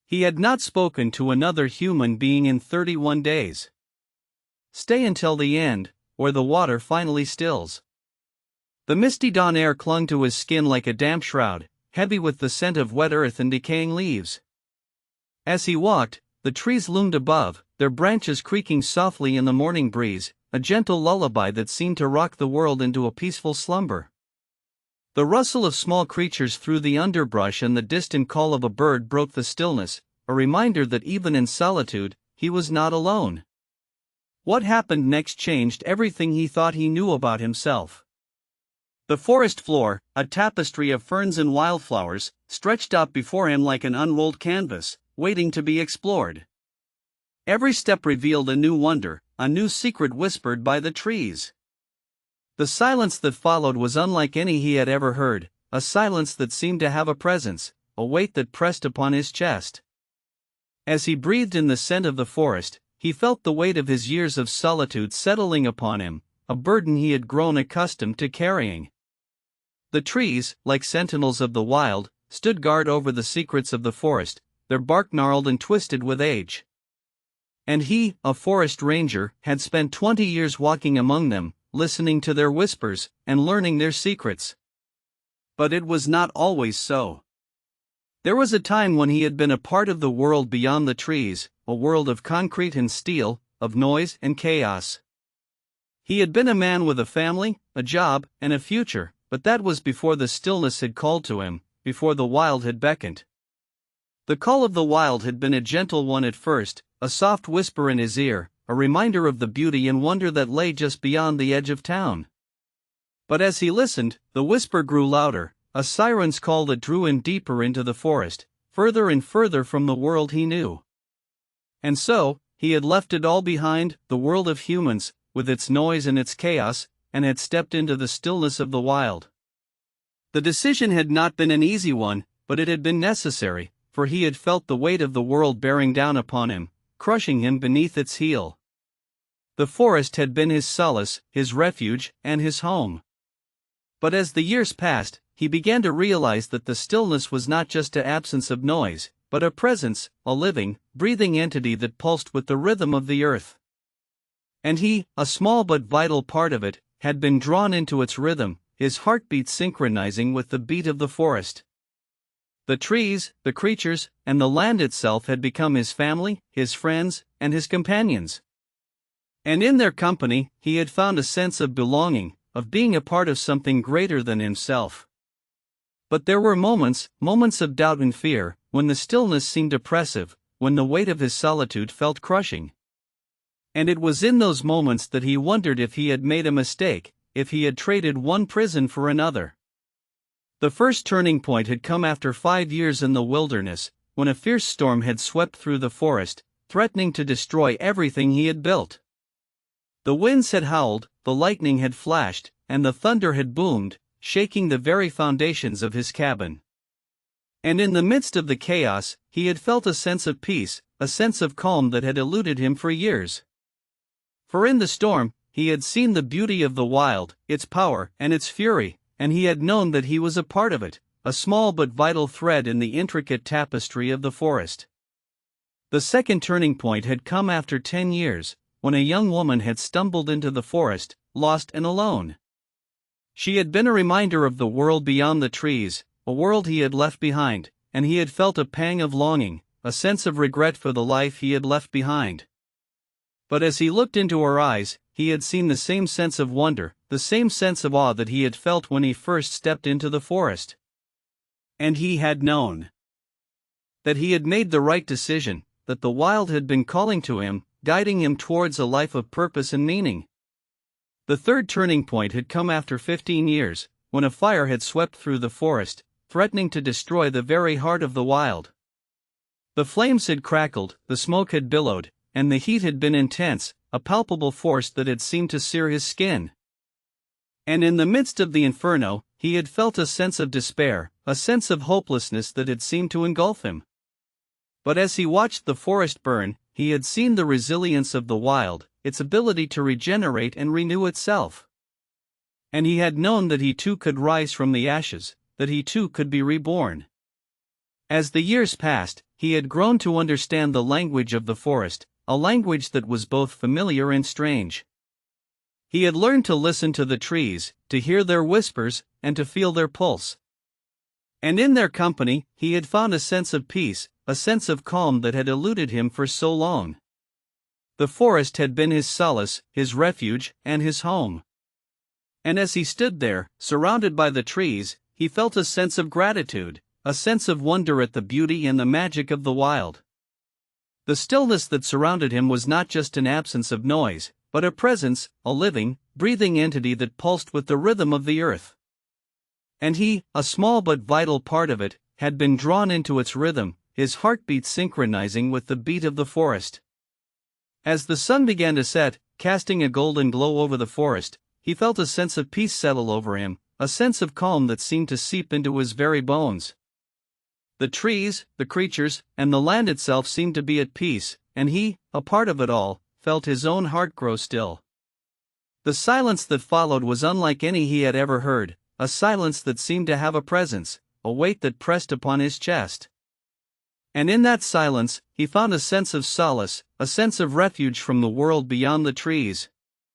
He had not spoken to another human being in 31 days. Stay until the end, or the water finally stills. The misty dawn air clung to his skin like a damp shroud, heavy with the scent of wet earth and decaying leaves. As he walked, the trees loomed above, their branches creaking softly in the morning breeze, a gentle lullaby that seemed to rock the world into a peaceful slumber. The rustle of small creatures through the underbrush and the distant call of a bird broke the stillness, a reminder that even in solitude, he was not alone. What happened next changed everything he thought he knew about himself. The forest floor, a tapestry of ferns and wildflowers, stretched out before him like an unrolled canvas, waiting to be explored. Every step revealed a new wonder, a new secret whispered by the trees. The silence that followed was unlike any he had ever heard, a silence that seemed to have a presence, a weight that pressed upon his chest. As he breathed in the scent of the forest, he felt the weight of his years of solitude settling upon him, a burden he had grown accustomed to carrying. The trees, like sentinels of the wild, stood guard over the secrets of the forest, their bark gnarled and twisted with age. And he, a forest ranger, had spent 20 years walking among them, listening to their whispers, and learning their secrets. But it was not always so. There was a time when he had been a part of the world beyond the trees, a world of concrete and steel, of noise and chaos. He had been a man with a family, a job, and a future, but that was before the stillness had called to him, before the wild had beckoned. The call of the wild had been a gentle one at first, a soft whisper in his ear, a reminder of the beauty and wonder that lay just beyond the edge of town. But as he listened, the whisper grew louder, a siren's call that drew him deeper into the forest, further and further from the world he knew. And so, he had left it all behind, the world of humans, with its noise and its chaos, and had stepped into the stillness of the wild. The decision had not been an easy one, but it had been necessary, for he had felt the weight of the world bearing down upon him, crushing him beneath its heel. The forest had been his solace, his refuge, and his home. But as the years passed, he began to realize that the stillness was not just an absence of noise, but a presence, a living, breathing entity that pulsed with the rhythm of the earth. And he, a small but vital part of it, had been drawn into its rhythm, his heartbeat synchronizing with the beat of the forest. The trees, the creatures, and the land itself had become his family, his friends, and his companions. And in their company, he had found a sense of belonging, of being a part of something greater than himself. But there were moments of doubt and fear, when the stillness seemed oppressive, when the weight of his solitude felt crushing. And it was in those moments that he wondered if he had made a mistake, if he had traded one prison for another. The first turning point had come after 5 years in the wilderness, when a fierce storm had swept through the forest, threatening to destroy everything he had built. The winds had howled, the lightning had flashed, and the thunder had boomed, shaking the very foundations of his cabin. And in the midst of the chaos, he had felt a sense of peace, a sense of calm that had eluded him for years. For in the storm, he had seen the beauty of the wild, its power and its fury, and he had known that he was a part of it, a small but vital thread in the intricate tapestry of the forest. The second turning point had come after 10 years, when a young woman had stumbled into the forest, lost and alone. She had been a reminder of the world beyond the trees, a world he had left behind, and he had felt a pang of longing, a sense of regret for the life he had left behind. But as he looked into her eyes, he had seen the same sense of wonder, the same sense of awe that he had felt when he first stepped into the forest. And he had known that he had made the right decision, that the wild had been calling to him, guiding him towards a life of purpose and meaning. The third turning point had come after 15 years, when a fire had swept through the forest, threatening to destroy the very heart of the wild. The flames had crackled, the smoke had billowed, and the heat had been intense, a palpable force that had seemed to sear his skin. And in the midst of the inferno, he had felt a sense of despair, a sense of hopelessness that had seemed to engulf him. But as he watched the forest burn, he had seen the resilience of the wild, its ability to regenerate and renew itself. And he had known that he too could rise from the ashes, that he too could be reborn. As the years passed, he had grown to understand the language of the forest, a language that was both familiar and strange. He had learned to listen to the trees, to hear their whispers, and to feel their pulse. And in their company, he had found a sense of peace, a sense of calm that had eluded him for so long. The forest had been his solace, his refuge, and his home. And as he stood there, surrounded by the trees, he felt a sense of gratitude, a sense of wonder at the beauty and the magic of the wild. The stillness that surrounded him was not just an absence of noise, but a presence, a living, breathing entity that pulsed with the rhythm of the earth. And he, a small but vital part of it, had been drawn into its rhythm, his heartbeat synchronizing with the beat of the forest. As the sun began to set, casting a golden glow over the forest, he felt a sense of peace settle over him, a sense of calm that seemed to seep into his very bones. The trees, the creatures, and the land itself seemed to be at peace, and he, a part of it all, felt his own heart grow still. The silence that followed was unlike any he had ever heard, a silence that seemed to have a presence, a weight that pressed upon his chest. And in that silence, he found a sense of solace, a sense of refuge from the world beyond the trees.